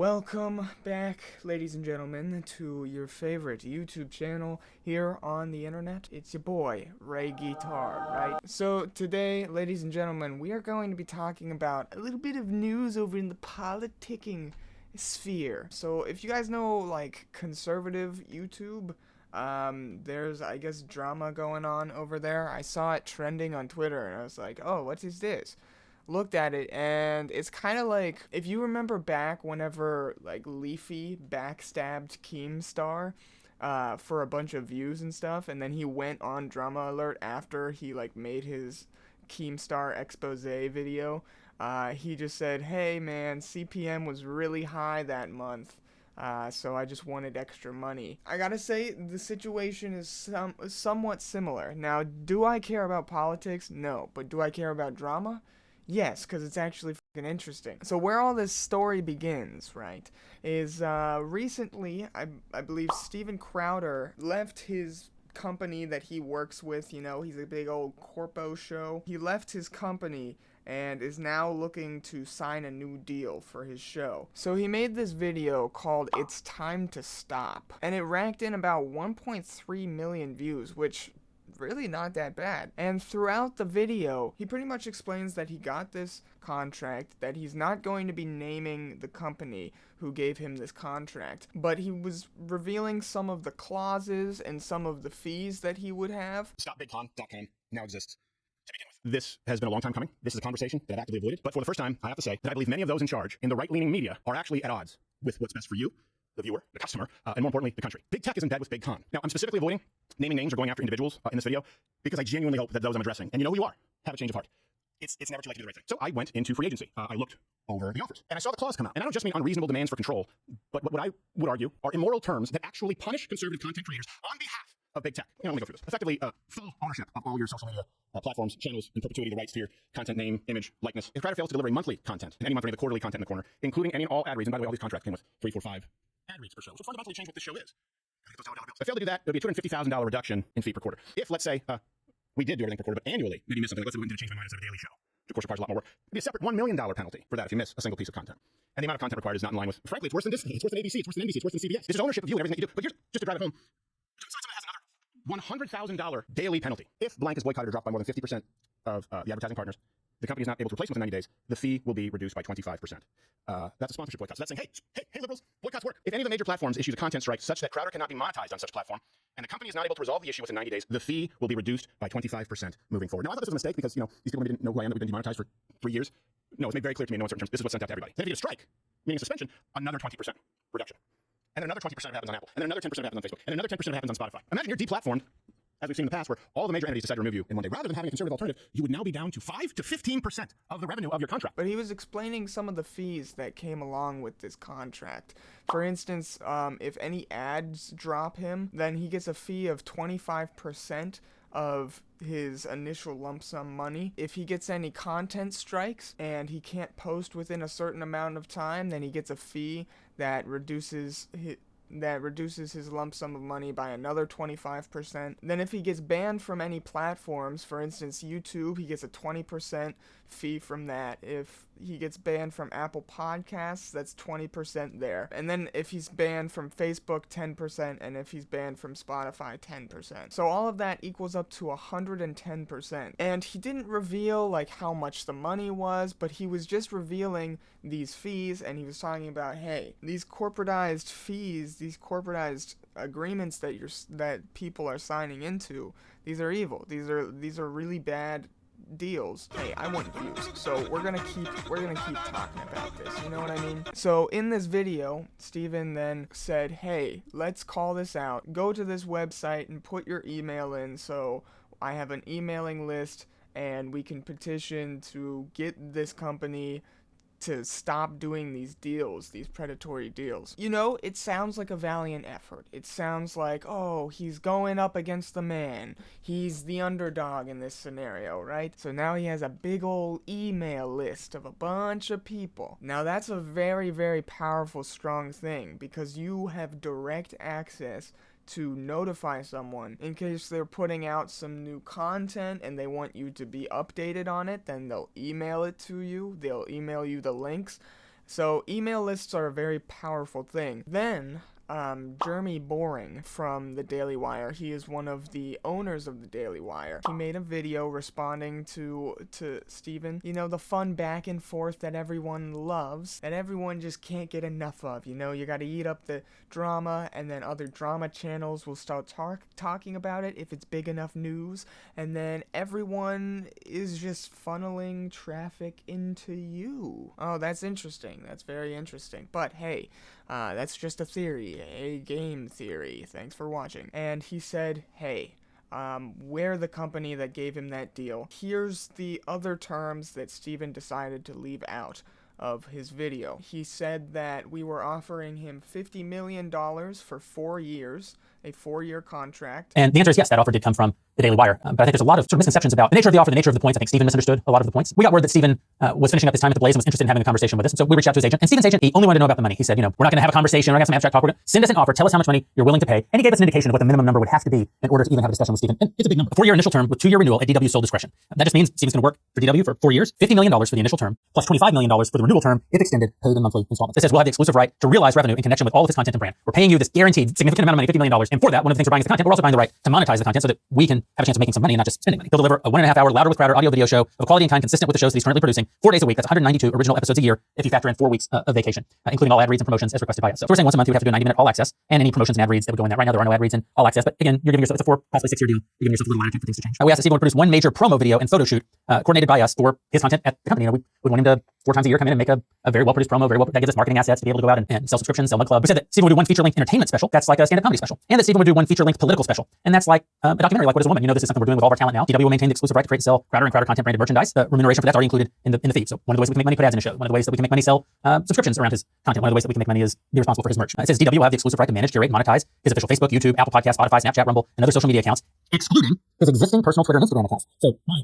Welcome back, ladies and gentlemen, to your favorite YouTube channel here on the internet. It's your boy, Ray Guitar, right? So today, ladies and gentlemen, we are going to be talking about a little bit of news over in the politicking sphere. So if you guys know, like, conservative YouTube, there's, I guess, drama going on over there. I saw it trending on Twitter, and I was like, oh, what is this? Looked at it, and it's kind of like, if you remember back whenever like Leafy backstabbed Keemstar for a bunch of views and stuff, and then he went on Drama Alert after he like made his Keemstar expose video. He just said, hey man, CPM was really high that month, so I just wanted extra money. I gotta say, the situation is somewhat similar. Now, do I care about politics? No. But do I care about drama? Yes, because it's actually fucking interesting. So where all this story begins, right, is recently, I believe Steven Crowder left his company that he works with. You know, he's a big old corpo show. He left his company and is now looking to sign a new deal for his show. So he made this video called It's Time to Stop, and it ranked in about 1.3 million views, which really not that bad. And throughout the video, he pretty much explains that he got this contract, that he's not going to be naming the company who gave him this contract, but he was revealing some of the clauses and some of the fees that he would have. StopBigCon.com now exists. To begin with, this has been a long time coming. This is a conversation that I've actively avoided, but for the first time, I have to say that I believe many of those in charge in the right-leaning media are actually at odds with what's best for you, the viewer, the customer, and more importantly, the country. Big tech is in bed with Big Con. Now, I'm specifically avoiding naming names or going after individuals in this video because I genuinely hope that those I'm addressing, and you know who you are, have a change of heart. It's never too late to do the right thing. So I went into free agency. I looked over the offers, and I saw the clause come out. And I don't just mean unreasonable demands for control, but what I would argue are immoral terms that actually punish conservative content creators on behalf of big tech. You know, let me go through this. Effectively, full ownership of all your social media platforms, channels, in perpetuity, the rights to your content name, image, likeness. If Crowder fails to deliver a monthly content, and any month or any of the quarterly content in the corner, including any and all ad reads, and by the way, all these contracts came with 3, 4, 5 ad reads per show, so fundamentally change what this show is. If I fail to do that, it would be a $250,000 reduction in fee per quarter. If, let's say, we did do everything per quarter, but annually, maybe miss something, let's say we did change my mind instead of a daily show, which of course requires a lot more work, it'd be a separate $1 million penalty for that if you miss a single piece of content. And the amount of content required is not in line with, frankly, it's worse than Disney, it's worse than ABC, it's worse than NBC, it's worse than CBS. It's just ownership of you and everything that you do. But here's, just to drive it home, has another $100,000 daily penalty. If blank is boycotted or dropped by more than 50% of the advertising partners, the company is not able to replace them within 90 days, the fee will be reduced by 25%. That's a sponsorship boycott. So that's saying, hey, liberals, boycotts work. If any of the major platforms issues a content strike such that Crowder cannot be monetized on such platform, and the company is not able to resolve the issue within 90 days, the fee will be reduced by 25% moving forward. Now, I thought this was a mistake because, you know, these people didn't know who I am, that we've been demonetized for 3 years. No, it's made very clear to me in no uncertain terms. This is what's sent out to everybody. Then if you get a strike, meaning suspension, another 20% reduction. And then another 20% happens on Apple. And then another 10% happens on Facebook. And another 10% happens on Spotify. Imagine you're deplatformed, as we've seen in the past, where all the major entities decide to remove you in one day. Rather than having a conservative alternative, you would now be down to 5 to 15% of the revenue of your contract. But he was explaining some of the fees that came along with this contract. For instance, if any ads drop him, then he gets a fee of 25% of his initial lump sum money. If he gets any content strikes and he can't post within a certain amount of time, then he gets a fee that reduces his lump sum of money by another 25%. Then if he gets banned from any platforms, for instance YouTube, he gets a 20% fee from that. If he gets banned from Apple Podcasts, that's 20% there. And then if he's banned from Facebook, 10%, and if he's banned from Spotify, 10%. So all of that equals up to 110%. And he didn't reveal like how much the money was, but he was just revealing these fees, and he was talking about, hey, these corporatized fees, these corporatized agreements that people are signing into, these are evil. These are really bad deals. Hey, I want views, so we're gonna keep talking about this, you know what I mean? So in this video, Steven then said, hey, let's call this out. Go to this website and put your email in, so I have an emailing list and we can petition to get this company to stop doing these deals, these predatory deals. You know, it sounds like a valiant effort. It sounds like, oh, he's going up against the man. He's the underdog in this scenario, right? So now he has a big old email list of a bunch of people. Now that's a very, very powerful, strong thing, because you have direct access to notify someone in case they're putting out some new content and they want you to be updated on it. Then they'll email it to you. They'll email you the links. So email lists are a very powerful thing. Then Jeremy Boring from the Daily Wire, he is one of the owners of the Daily Wire. He made a video responding to Steven, you know, the fun back and forth that everyone loves, that everyone just can't get enough of. You know, you gotta eat up the drama, and then other drama channels will start talking about it if it's big enough news, and then everyone is just funneling traffic into you. Oh, that's interesting. That's very interesting. But hey, that's just a theory, a game theory. Thanks for watching. And he said, hey, we're the company that gave him that deal. Here's the other terms that Steven decided to leave out of his video. He said that we were offering him $50 million for 4 years, a 4-year contract. And the answer is yes, that offer did come from the Daily Wire. But I think there's a lot of sort of misconceptions about the nature of the offer, the nature of the points. I think Steven misunderstood a lot of the points. We got word that Steven was finishing up his time at the Blaze and was interested in having a conversation with us. So we reached out to his agent. And Steven's agent, he only wanted to know about the money. He said, you know, we're not going to have a conversation. We're going to have some abstract talk. We're going to send us an offer. Tell us how much money you're willing to pay. And he gave us an indication of what the minimum number would have to be in order to even have a discussion with Steven. And it's a big number. A 4-year initial term with 2-year renewal at DW's sole discretion. That just means Steven's going to work for DW for 4 years, $50 million for the initial term, plus $25 million for the renewal term, if extended, paid in monthly installments. It says we'll have the exclusive right to realize revenue in connection with all of his content and brand. We're paying you this guaranteed significant amount of money, $50 million. And for that, one of the things we're buying is the content. We're also buying the right to monetize the content so that we can have a chance of making some money and not just spending money. He'll deliver a 1.5-hour Louder with Crowder audio video show of a quality and time consistent with the shows that he's currently producing 4 days a week. That's 192 original episodes a year if you factor in 4 weeks of vacation, including all ad reads and promotions as requested by us. So we're saying once a month we have to do a 90-minute all access and any promotions and ad reads that would go in that. Right now there are no ad reads in all access, but again, you're giving yourself, it's a 4, possibly 6-year deal. You're giving yourself a little latitude for things to change. We asked Steven to produce one major promo video and photo shoot coordinated by us for his content at the company. You know, we want him to 4 times a year come in and make a very well-produced promo, that gives us marketing assets to be able to go out and sell subscriptions, sell Mug Club. We said that Steven would do one feature-length entertainment special, that's like a stand-up comedy special, and that Steven would do one feature-length political special, and that's like a documentary, like What Is a Woman? You know, this is something we're doing with all of our talent now. DW will maintain the exclusive right to create and sell Crowder and Crowder content branded merchandise. The remuneration for that's already included in the fee. So one of the ways we can make money, put ads in a show. One of the ways that we can make money, sell subscriptions around his content. One of the ways that we can make money is be responsible for his merch. It says DW will have the exclusive right to manage, curate, and monetize his official Facebook, YouTube, Apple Podcasts, Spotify, Snapchat, Rumble, and other social media accounts, excluding his existing personal Twitter and Instagram accounts. So we're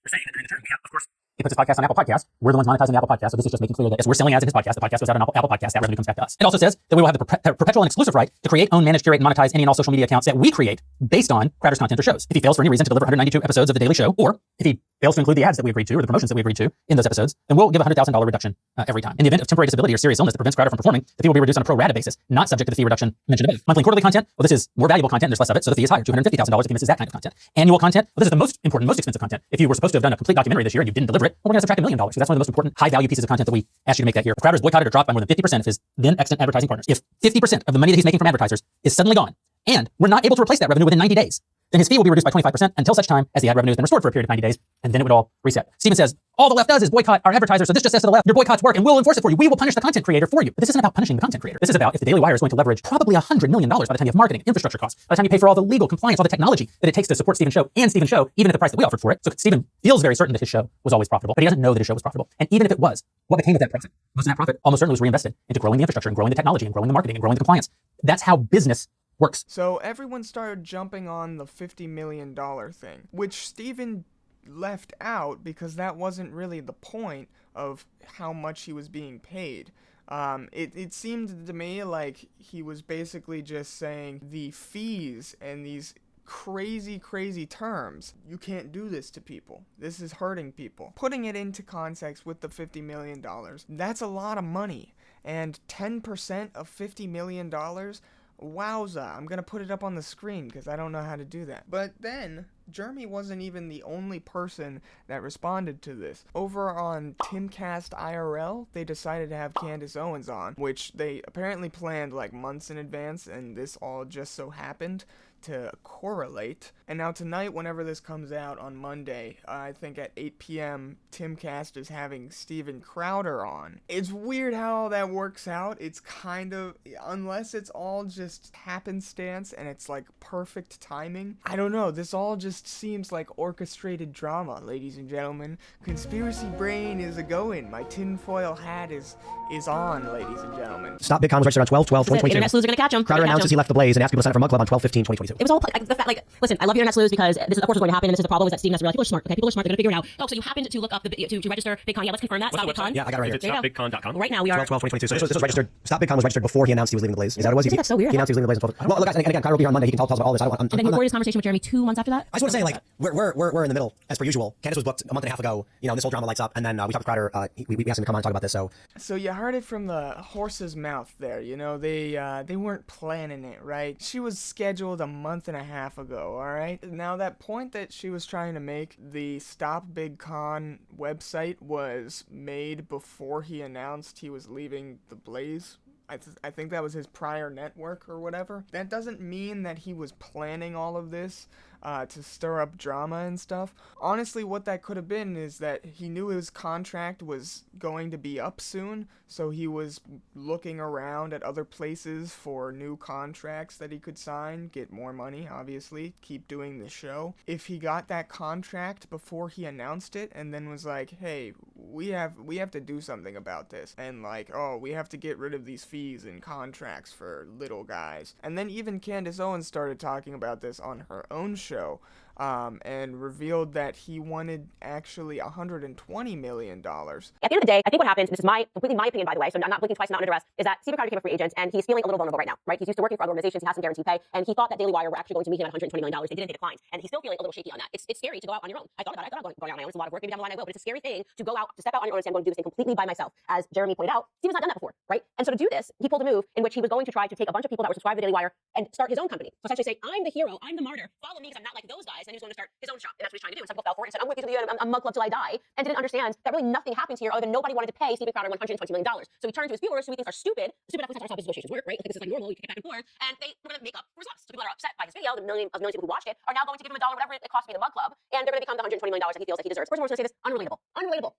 saying that during the term we have, of course, he puts his podcast on Apple Podcasts. We're the ones monetizing the Apple Podcast. So this is just making clear that as we're selling ads in his podcast, the podcast goes out on Apple Podcasts. That revenue comes back to us. It also says that we will have the perpetual and exclusive right to create, own, manage, curate, and monetize any and all social media accounts that we create based on Crowder's content or shows. If he fails for any reason to deliver 192 episodes of The Daily Show, or if he fails to include the ads that we agreed to or the promotions that we agreed to in those episodes, then we'll give a $100,000 reduction every time. In the event of temporary disability or serious illness that prevents Crowder from performing, the fee will be reduced on a pro rata basis, not subject to the fee reduction mentioned above. Monthly and quarterly content, well, this is more valuable content and there's less of it, so the fee is higher, $250,000 if he misses that kind of content. Annual content, well, this is the most important, most expensive content. If you were supposed to have done a complete documentary this year and you didn't deliver it, well, we're going to subtract $1 million. So that's one of the most important high-value pieces of content that we asked you to make that year. If Crowder is boycotted or dropped by more than 50% of his then extant advertising partners, if 50% of the money that he's making from advertisers is suddenly gone, and we're not able to replace that revenue within 90 days, then his fee will be reduced by 25% until such time as the ad revenue has been restored for a period of 90 days, and then it would all reset. Steven says, all the left does is boycott our advertisers, so this just says to the left, your boycotts work and we'll enforce it for you. We will punish the content creator for you. But this isn't about punishing the content creator. This is about if the Daily Wire is going to leverage probably $100 million by the time you have marketing, infrastructure costs, by the time you pay for all the legal compliance, all the technology that it takes to support Steven's show and Steven's show, even at the price that we offered for it. So Steven feels very certain that his show was always profitable, but he doesn't know that his show was profitable. And even if it was, what became of that profit? Most of that profit almost certainly was reinvested into growing the infrastructure and growing the technology and growing the marketing and growing the compliance. That's how business works. So everyone started jumping on the $50 million thing, which Steven left out because that wasn't really the point of how much he was being paid. It seemed to me like he was basically just saying the fees and these crazy terms. You can't do this to people. This is hurting people. Putting it into context with the $50 million, that's a lot of money. And 10% of $50 million, wowza, I'm gonna put it up on the screen because I don't know how to do that. But then, Jeremy wasn't even the only person that responded to this. Over on Timcast IRL, they decided to have Candace Owens on, which they apparently planned like months in advance, and this all just so happened to correlate. And now tonight, whenever this comes out on Monday, I think at 8 p.m., Timcast is having Steven Crowder on. It's weird how all that works out. It's kind of, unless it's all just happenstance and it's like perfect timing, I don't know, this all just seems like orchestrated drama, ladies and gentlemen. Conspiracy brain is a-going. My tinfoil hat is on, ladies and gentlemen. Stop Big was registered on 12/12/2022. Internet sleuths are gonna catch him. Crowder announces he left the Blaze and asked people to sign up for Mug Club on 12/15/2022. 2022. It was all listen, I love your internet's lose because this is, of course, is going to happen, and this is the problem is that Steven has realized people are smart. Okay, people are smart. They're going to figure it out. Oh, so you happened to look up to register BigCon. Yeah, let's confirm that. Stop BigCon. Yeah, I got it right here. StopBigCon.com. Right now we are 12/12/2022. So this was registered. StopBigCon was registered before he announced he was leaving the Blaze. Is that what it was? That's so weird. He announced he was leaving the Blaze on 12. Well, look, and again, Cairo will be here on Monday. He can tell us about all this. And then he recorded his conversation with Jeremy 2 months after that. I just want to say, like, we're in the middle as per usual. Candace was booked a month and a half ago. You know, this whole drama lights up, and then we talked to Crowder. We asked him to come on and talk about this. So you heard it from the horse's mouth there. You know, they weren't planning it, right? She was scheduled a month and a half ago. All right. Now that point that she was trying to make, the Stop Big Con website was made before he announced he was leaving the Blaze. I think that was his prior network or whatever. That doesn't mean that he was planning all of this to stir up drama and stuff. Honestly, what that could have been is that he knew his contract was going to be up soon, so he was looking around at other places for new contracts that he could sign, get more money, obviously, keep doing the show. If he got that contract before he announced it and then was like, hey, we have to do something about this, and like, oh, we have to get rid of these fees and contracts for little guys. And then even Candace Owens started talking about this on her own show, and revealed that he wanted actually $120 million. At the end of the day, I think what happens, this is completely my opinion, by the way, so I'm not blinking twice, not under duress, is that Steven Crowder became a free agent, and he's feeling a little vulnerable right now, right? He's used to working for other organizations, he has some guaranteed pay, and he thought that Daily Wire were actually going to meet him at $120 million. They didn't, they declined, and he's still feeling a little shaky on that. It's scary to go out on your own. I thought about it. I thought about going out on my own. It's a lot of work. Maybe down the line I will, but it's a scary thing to go out, to step out on your own and say, I'm going to do this thing completely by myself. As Jeremy pointed out, Steven's not done that before, right? And so to do this, he pulled a move in which he was going to try to take a bunch of people that were subscribed to Daily Wire and start his own company. So essentially say, I'm the hero, I'm the martyr, follow me because I'm not like those guys, and he was going to start his own shop. And that's what he's trying to do. And some people fell for it and said, I'm with you to the mug club till I die, and didn't understand that really nothing happens here other than nobody wanted to pay Steven Crowder $120 million. So he turned to his viewers who he thinks are stupid enough to how business negotiations work, right? Like this is like normal, you can get back and forth, and they were going to make up for his loss. So people that are upset by his video, the millions of people who watched it, are now going to give him $1, whatever it cost to be the mug club, and they're going to become the $120 million that he feels like he deserves. First of all, I was going to say this, unrelatable.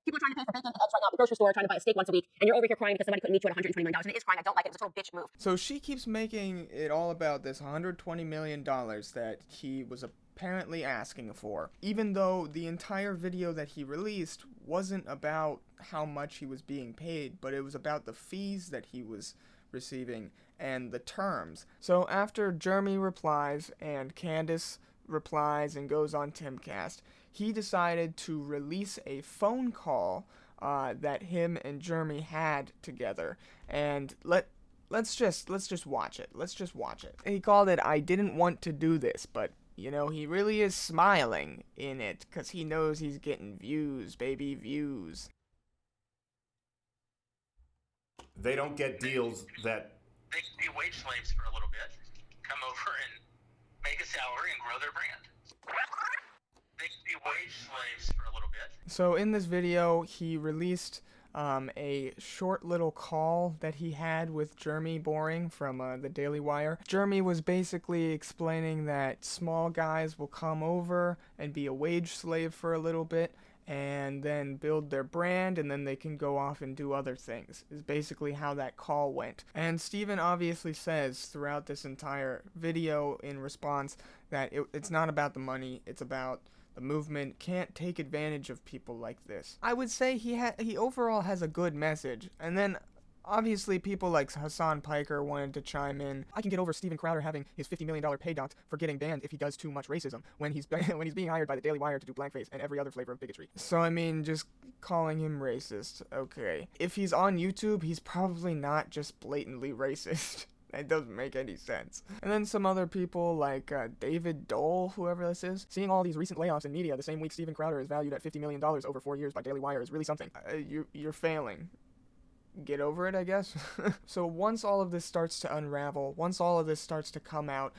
People are trying to pay for bacon and eggs right now at the grocery store, trying to buy a steak once a week, and you're over here crying because somebody couldn't meet you at $120 million, and it is crying. I don't like it. It's a total bitch move. So she keeps making it all about this $120 million that he was apparently asking for, even though the entire video that he released wasn't about how much he was being paid, but it was about the fees that he was receiving and the terms. So after Jeremy replies and Candace replies and goes on Timcast, he decided to release a phone call that him and Jeremy had together, and let's just watch it. Let's just watch it. He called it "I didn't want to do this," but you know, he really is smiling in it because he knows he's getting views, baby, views. They don't get deals that... They can be wage slaves for a little bit, come over and make a salary and grow their brand. They can be wage slaves for a little bit. So in this video, he released a short little call that he had with Jeremy Boring from the Daily Wire. Jeremy was basically explaining that small guys will come over and be a wage slave for a little bit and then build their brand, and then they can go off and do other things, is basically how that call went. And Steven obviously says throughout this entire video in response that it's not about the money, it's about the movement. Can't take advantage of people like this. I would say he overall has a good message. And then obviously people like Hassan Piker wanted to chime in. I can get over Steven Crowder having his $50 million pay docked for getting banned if he does too much racism when he's being hired by the Daily Wire to do blackface and every other flavor of bigotry. So I mean, just calling him racist, okay. If he's on YouTube, he's probably not just blatantly racist. It doesn't make any sense. And then some other people like David Dole, whoever this is, seeing all these recent layoffs in media the same week Steven Crowder is valued at $50 million over 4 years by Daily Wire is really something. You're failing. Get over it, I guess. So once all of this starts to unravel, once all of this starts to come out,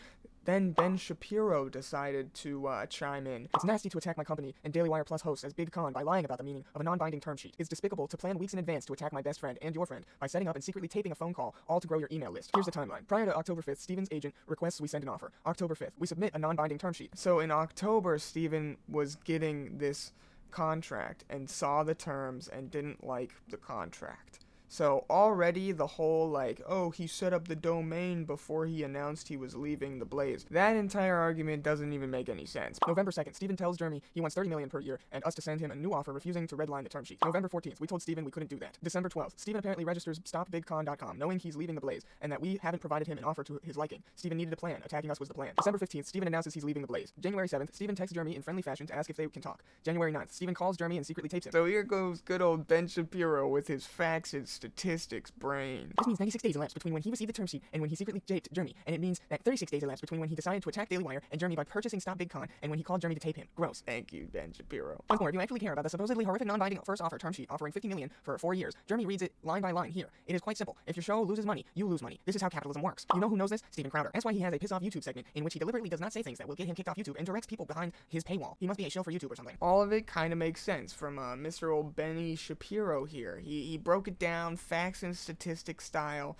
then Ben Shapiro decided to chime in. It's nasty to attack my company and Daily Wire Plus hosts as Big Con by lying about the meaning of a non-binding term sheet. It's despicable to plan weeks in advance to attack my best friend and your friend by setting up and secretly taping a phone call, all to grow your email list. Here's the timeline. Prior to October 5th, Steven's agent requests we send an offer. October 5th, we submit a non-binding term sheet. So in October, Steven was getting this contract and saw the terms and didn't like the contract. So already the whole like, oh, he set up the domain before he announced he was leaving the Blaze. That entire argument doesn't even make any sense. November 2nd, Steven tells Jeremy he wants $30 million per year and us to send him a new offer, refusing to redline the term sheet. November 14th, we told Steven we couldn't do that. December 12th, Steven apparently registers stopbigcon.com, knowing he's leaving the Blaze and that we haven't provided him an offer to his liking. Steven needed a plan. Attacking us was the plan. December 15th, Steven announces he's leaving the Blaze. January 7th, Steven texts Jeremy in friendly fashion to ask if they can talk. January 9th, Steven calls Jeremy and secretly tapes him. So here goes good old Ben Shapiro with his facts and statistics brain. This means 96 days elapsed between when he received the term sheet and when he secretly taped Jeremy, and it means that 36 days elapsed between when he decided to attack Daily Wire and Jeremy by purchasing Stop Big Con and when he called Jeremy to tape him. Gross. Thank you, Ben Shapiro. Once more, if you actually care about the supposedly horrific non-binding first offer term sheet offering $50 million for 4 years, Jeremy reads it line by line here. It is quite simple. If your show loses money, you lose money. This is how capitalism works. You know who knows this? Steven Crowder. That's why he has a piss off YouTube segment in which he deliberately does not say things that will get him kicked off YouTube and directs people behind his paywall. He must be a show for YouTube or something. All of it kind of makes sense from Mr. Old Benny Shapiro here. He broke it down facts and statistics style.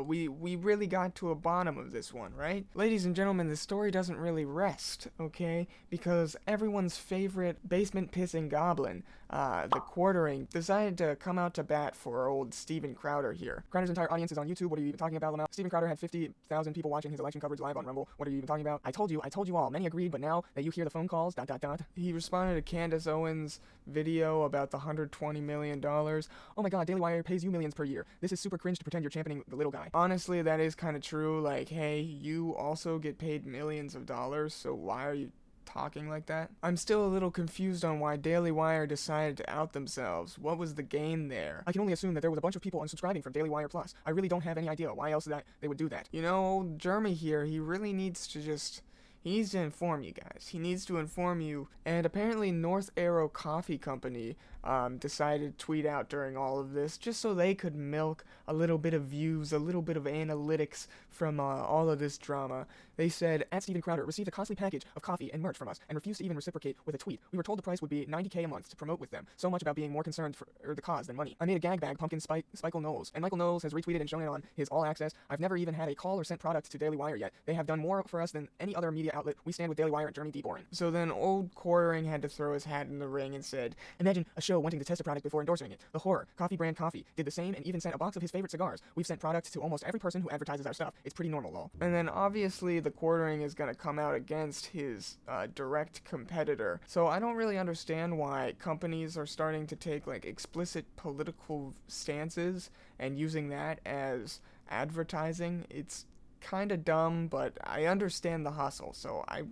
We really got to a bottom of this one, right? Ladies and gentlemen, the story doesn't really rest, okay? Because everyone's favorite basement-pissing goblin, the Quartering, decided to come out to bat for old Steven Crowder here. Crowder's entire audience is on YouTube. What are you even talking about, Lamau? Steven Crowder had 50,000 people watching his election coverage live on Rumble. What are you even talking about? I told you all. Many agreed, but now that you hear the phone calls, ... He responded to Candace Owens' video about the $120 million. Oh my god, Daily Wire pays you millions per year. This is super cringe to pretend you're championing the little guy. Honestly, that is kind of true. Like, hey, you also get paid millions of dollars, so why are you talking like that? I'm still a little confused on why Daily Wire decided to out themselves. What was the gain there? I can only assume that there was a bunch of people unsubscribing from Daily Wire Plus. I really don't have any idea why else that they would do that. You know, Jeremy here, he really needs to just... He needs to inform you guys. He needs to inform you. And apparently North Arrow Coffee Company decided to tweet out during all of this just so they could milk a little bit of views, a little bit of analytics from all of this drama. They said, at Steven Crowder received a costly package of coffee and merch from us and refused to even reciprocate with a tweet. We were told the price would be $90K a month to promote with them. So much about being more concerned for the cause than money. I made a gag bag pumpkin Michael Knowles, and Michael Knowles has retweeted and shown it on his All Access. I've never even had a call or sent products to Daily Wire yet. They have done more for us than any other media outlet. We stand with Daily Wire and Jeremy D. Boring. So then old Quartering had to throw his hat in the ring and said, imagine a show wanting to test a product before endorsing it. The Horror Coffee brand coffee did the same and even sent a box of his favorite cigars. We've sent products to almost every person who advertises our stuff. It's pretty normal, lol. And then obviously the Quartering is gonna come out against his direct competitor. So I don't really understand why companies are starting to take like explicit political stances and using that as advertising. It's kind of dumb, but I understand the hustle, so I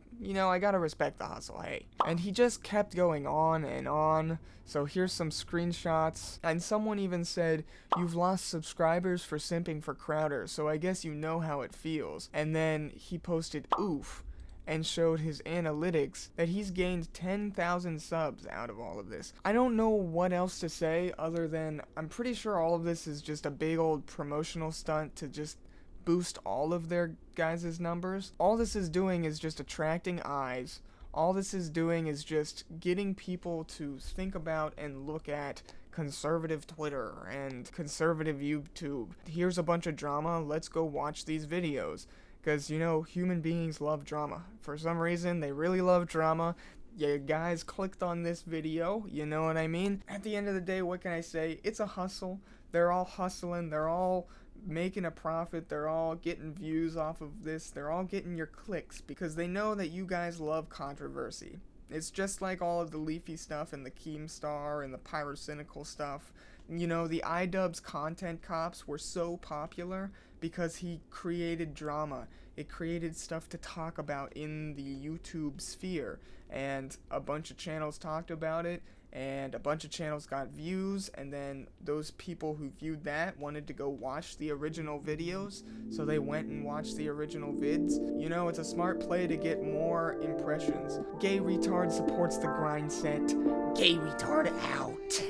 gotta respect the hustle, hey. And he just kept going on and on, so here's some screenshots, and someone even said, you've lost subscribers for simping for Crowder, so I guess you know how it feels. And then he posted oof, and showed his analytics that he's gained 10,000 subs out of all of this. I don't know what else to say other than I'm pretty sure all of this is just a big old promotional stunt to just boost all of their guys' numbers. All this is doing is just attracting eyes. All this is doing is just getting people to think about and look at conservative Twitter and conservative YouTube. Here's a bunch of drama, let's go watch these videos. Because, you know, human beings love drama. For some reason, they really love drama. You guys clicked on this video, you know what I mean? At the end of the day, what can I say? It's a hustle. They're all hustling. They're all making a profit. They're all getting views off of this. They're all getting your clicks because they know that you guys love controversy. It's just like all of the Leafy stuff and the Keemstar and the Pyrocynical stuff. You know, the iDubbbz Content Cops were so popular because he created drama. It created stuff to talk about in the YouTube sphere. And a bunch of channels talked about it. And a bunch of channels got views, and then those people who viewed that wanted to go watch the original videos, so they went and watched the original vids. You know, it's a smart play to get more impressions. Gay retard supports the grind set. Gay retard out.